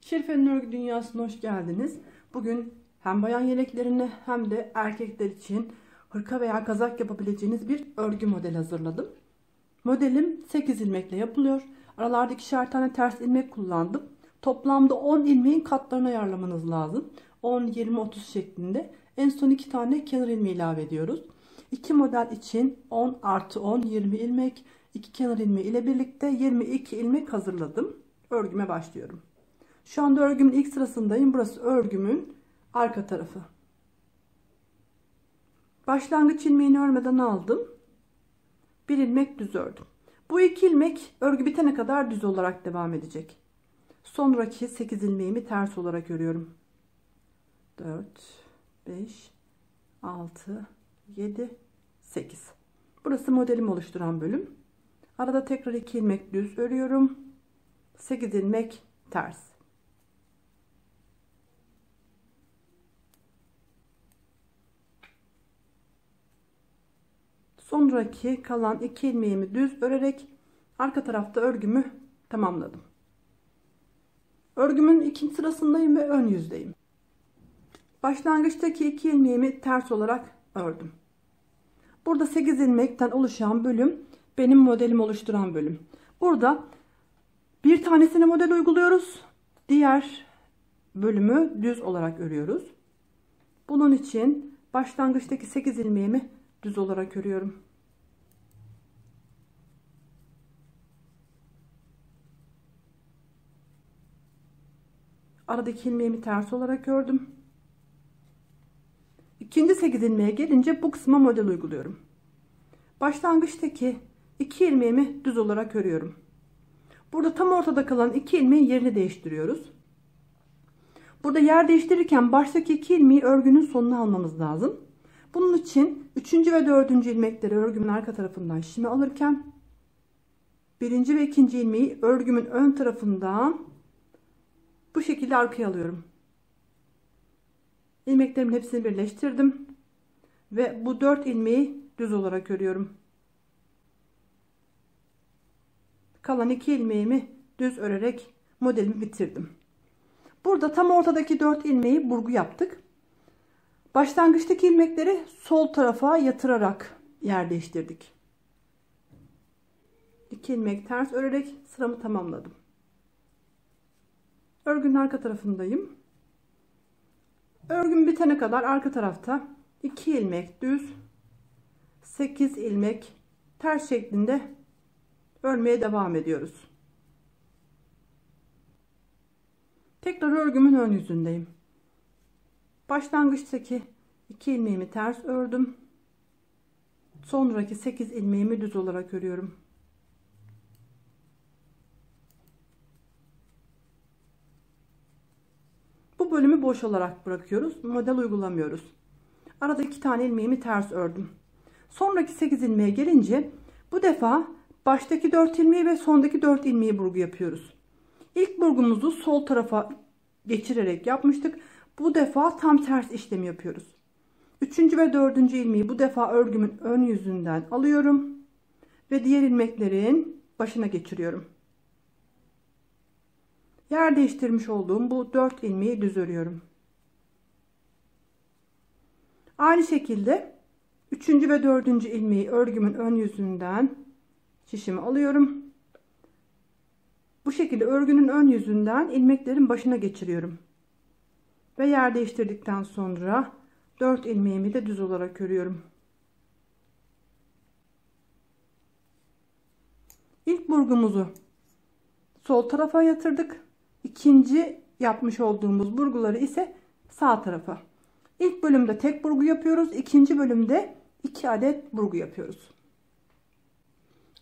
Şerife'nin örgü dünyasına hoş geldiniz. Bugün hem bayan yeleklerine hem de erkekler için hırka veya kazak yapabileceğiniz bir örgü modeli hazırladım. Modelim 8 ilmekle yapılıyor. Aralarda ikişer tane ters ilmek kullandım. Toplamda 10 ilmeğin katlarını ayarlamanız lazım. 10, 20, 30 şeklinde. En son 2 tane kenar ilmeği ilave ediyoruz. İki model için 10 artı 10, 20 ilmek. 2 kenar ilmeği ile birlikte 22 ilmek hazırladım. Örgüme başlıyorum. Şu anda örgümün ilk sırasındayım. Burası örgümün arka tarafı. Başlangıç ilmeğini örmeden aldım. Bir ilmek düz ördüm. Bu iki ilmek örgü bitene kadar düz olarak devam edecek. Sonraki 8 ilmeğimi ters olarak örüyorum. 4, 5, 6, 7, 8. Burası modelimi oluşturan bölüm. Arada tekrar 2 ilmek düz örüyorum. 8 ilmek ters. Sonraki kalan 2 ilmeğimi düz örerek arka tarafta örgümü tamamladım. Örgümün ikinci sırasındayım ve ön yüzdeyim. Başlangıçtaki 2 ilmeğimi ters olarak ördüm. Burada 8 ilmekten oluşan bölüm benim modelimi oluşturan bölüm. Burada bir tanesine model uyguluyoruz. Diğer bölümü düz olarak örüyoruz. Bunun için başlangıçtaki 8 ilmeğimi düz olarak örüyorum. Aradaki ilmeğimi ters olarak ördüm. İkinci 8 ilmeğe gelince bu kısma model uyguluyorum. Başlangıçtaki 2 ilmeğimi düz olarak örüyorum. Burada tam ortada kalan 2 ilmeğin yerini değiştiriyoruz. Burada yer değiştirirken baştaki 2 ilmeği örgünün sonuna almamız lazım. Bunun için 3. ve 4. ilmekleri örgümün arka tarafından şişime alırken 1. ve 2. ilmeği örgümün ön tarafından bu şekilde arkaya alıyorum. İlmeklerimin hepsini birleştirdim ve bu 4 ilmeği düz olarak örüyorum. Kalan 2 ilmeğimi düz örerek modelimi bitirdim. Burada tam ortadaki 4 ilmeği burgu yaptık. Başlangıçtaki ilmekleri sol tarafa yatırarak yer değiştirdik. 2 ilmek ters örerek sıramı tamamladım. Örgünün arka tarafındayım. Örgüm bitene kadar arka tarafta 2 ilmek düz, 8 ilmek ters şeklinde örmeye devam ediyoruz. Tekrar örgümün ön yüzündeyim. Başlangıçtaki 2 ilmeğimi ters ördüm. Sonraki 8 ilmeğimi düz olarak örüyorum. Bu bölümü boş olarak bırakıyoruz. Model uygulamıyoruz. Arada 2 tane ilmeğimi ters ördüm. Sonraki 8 ilmeğe gelince bu defa baştaki 4 ilmeği ve sondaki 4 ilmeği burgu yapıyoruz. İlk burgumuzu sol tarafa geçirerek yapmıştık. Bu defa tam ters işlemi yapıyoruz. 3. ve 4. ilmeği bu defa örgümün ön yüzünden alıyorum ve diğer ilmeklerin başına geçiriyorum. Yer değiştirmiş olduğum bu 4 ilmeği düz örüyorum. Aynı şekilde 3. ve 4. ilmeği örgümün ön yüzünden şişime alıyorum. Bu şekilde örgünün ön yüzünden ilmeklerin başına geçiriyorum. Ve yer değiştirdikten sonra 4 ilmeğimi de düz olarak örüyorum. İlk burgumuzu sol tarafa yatırdık. İkinci yapmış olduğumuz burguları ise sağ tarafa. İlk bölümde tek burgu yapıyoruz. İkinci bölümde 2 adet burgu yapıyoruz.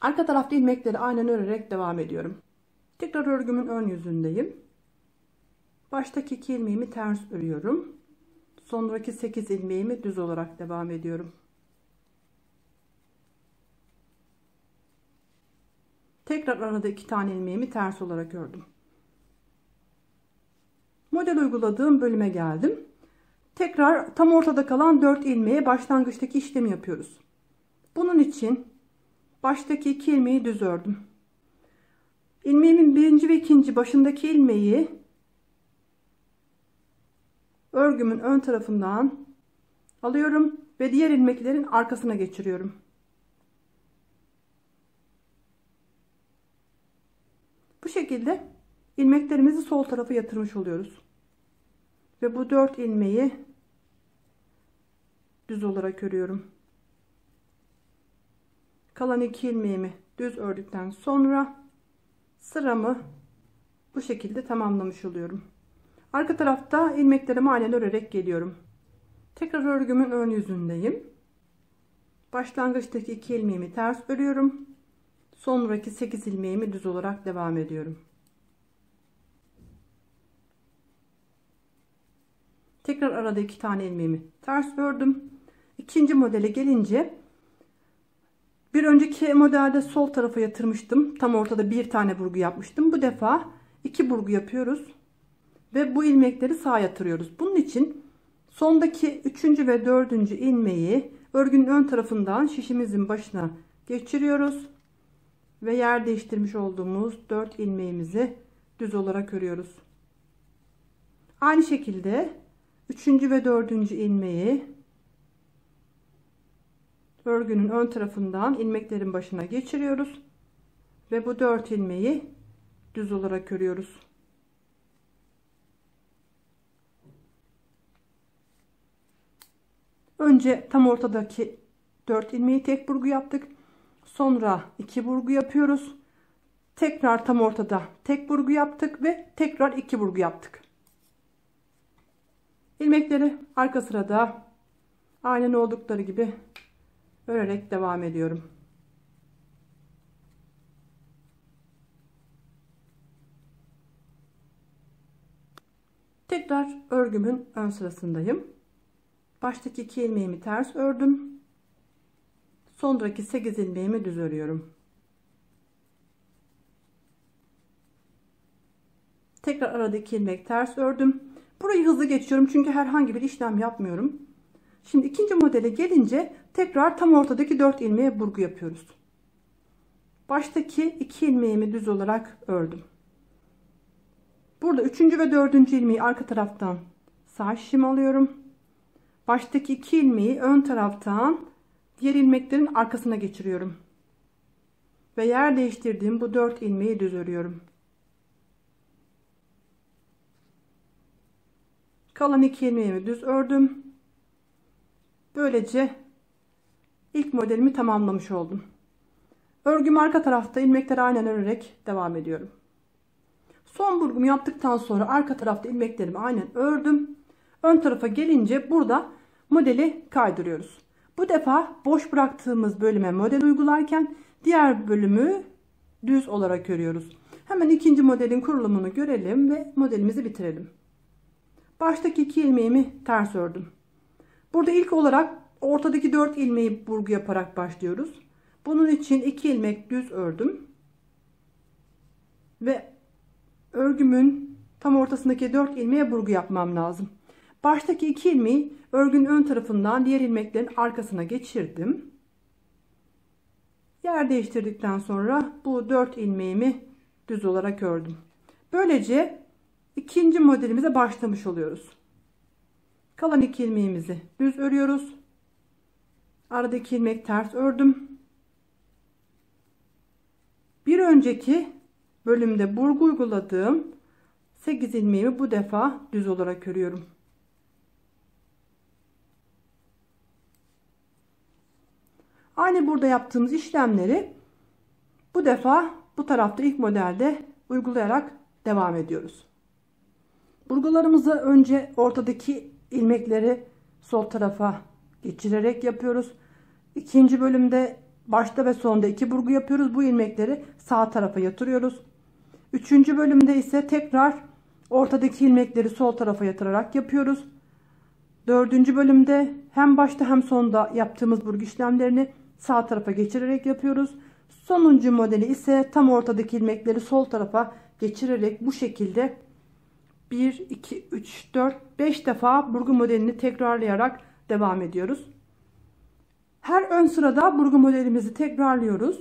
Arka tarafta ilmekleri aynen örerek devam ediyorum. Tekrar örgümün ön yüzündeyim. Baştaki 2 ilmeğimi ters örüyorum. Sonraki 8 ilmeğimi düz olarak devam ediyorum. Tekrar arada 2 tane ilmeğimi ters olarak ördüm. Model uyguladığım bölüme geldim. Tekrar tam ortada kalan 4 ilmeğe başlangıçtaki işlemi yapıyoruz. Bunun için baştaki 2 ilmeği düz ördüm. İlmeğimin 1. ve 2. başındaki ilmeği örgümün ön tarafından alıyorum ve diğer ilmeklerin arkasına geçiriyorum. Bu şekilde ilmeklerimizi sol tarafa yatırmış oluyoruz. Ve bu 4 ilmeği düz olarak örüyorum. Kalan 2 ilmeğimi düz ördükten sonra sıramı bu şekilde tamamlamış oluyorum. Arka tarafta ilmeklerimi aynen örerek geliyorum. Tekrar örgümün ön yüzündeyim. Başlangıçtaki 2 ilmeğimi ters örüyorum. Sonraki 8 ilmeğimi düz olarak devam ediyorum. Tekrar arada 2 tane ilmeğimi ters ördüm. İkinci modele gelince bir önceki modelde sol tarafa yatırmıştım. Tam ortada bir tane burgu yapmıştım. Bu defa 2 burgu yapıyoruz ve bu ilmekleri sağa yatırıyoruz. Bunun için sondaki 3. ve 4. ilmeği örgünün ön tarafından şişimizin başına geçiriyoruz ve yer değiştirmiş olduğumuz 4 ilmeğimizi düz olarak örüyoruz. Aynı şekilde 3. ve 4. ilmeği örgünün ön tarafından ilmeklerin başına geçiriyoruz ve bu 4 ilmeği düz olarak örüyoruz. Önce tam ortadaki 4 ilmeği tek burgu yaptık. Sonra 2 burgu yapıyoruz. Tekrar tam ortada tek burgu yaptık ve tekrar 2 burgu yaptık. İlmekleri arka sırada aynen oldukları gibi örerek devam ediyorum. Tekrar örgümün ön sırasındayım. Baştaki 2 ilmeğimi ters ördüm. Sonraki 8 ilmeğimi düz örüyorum. Tekrar aradaki ilmek ters ördüm. Burayı hızlı geçiyorum çünkü herhangi bir işlem yapmıyorum. Şimdi ikinci modele gelince tekrar tam ortadaki 4 ilmeğe burgu yapıyoruz. Baştaki 2 ilmeğimi düz olarak ördüm. Burada 3. ve 4. ilmeği arka taraftan sağ şişime alıyorum. Baştaki 2 ilmeği ön taraftan diğer ilmeklerin arkasına geçiriyorum. Ve yer değiştirdiğim bu 4 ilmeği düz örüyorum. Kalan 2 ilmeğimi düz ördüm. Böylece ilk modelimi tamamlamış oldum. Örgüm arka tarafta ilmekleri aynen örerek devam ediyorum. Son burgumu yaptıktan sonra arka tarafta ilmeklerimi aynen ördüm. Ön tarafa gelince burada modeli kaydırıyoruz. Bu defa boş bıraktığımız bölüme model uygularken diğer bölümü düz olarak örüyoruz. Hemen ikinci modelin kurulumunu görelim ve modelimizi bitirelim. Baştaki 2 ilmeğimi ters ördüm. Burada ilk olarak ortadaki 4 ilmeği burgu yaparak başlıyoruz. Bunun için 2 ilmek düz ördüm. Ve örgümün tam ortasındaki 4 ilmeğe burgu yapmam lazım. Baştaki 2 ilmeği örgünün ön tarafından diğer ilmeklerin arkasına geçirdim. Yer değiştirdikten sonra bu 4 ilmeğimi düz olarak ördüm. Böylece ikinci modelimize başlamış oluyoruz. Kalan 2 ilmeğimizi düz örüyoruz. Aradaki ilmek ters ördüm. Bir önceki bölümde burgu uyguladığım 8 ilmeğimi bu defa düz olarak örüyorum. Aynı burada yaptığımız işlemleri bu defa bu tarafta ilk modelde uygulayarak devam ediyoruz. Burgularımızı önce ortadaki ilmekleri sol tarafa geçirerek yapıyoruz. İkinci bölümde başta ve sonda 2 burgu yapıyoruz. Bu ilmekleri sağ tarafa yatırıyoruz. Üçüncü bölümde ise tekrar ortadaki ilmekleri sol tarafa yatırarak yapıyoruz. Dördüncü bölümde hem başta hem sonda yaptığımız burgu işlemlerini sağ tarafa geçirerek yapıyoruz. Sonuncu modeli ise tam ortadaki ilmekleri sol tarafa geçirerek bu şekilde 1, 2, 3, 4, 5 defa burgu modelini tekrarlayarak devam ediyoruz. Her ön sırada burgu modelimizi tekrarlıyoruz.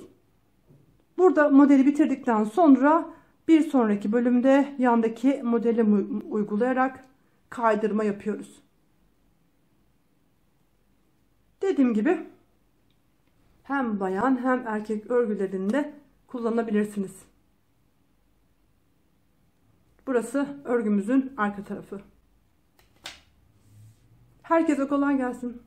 Burada modeli bitirdikten sonra bir sonraki bölümde yandaki modeli uygulayarak kaydırma yapıyoruz. Dediğim gibi hem bayan hem erkek örgülerinde kullanabilirsiniz. Burası örgümüzün arka tarafı. Herkese kolay gelsin.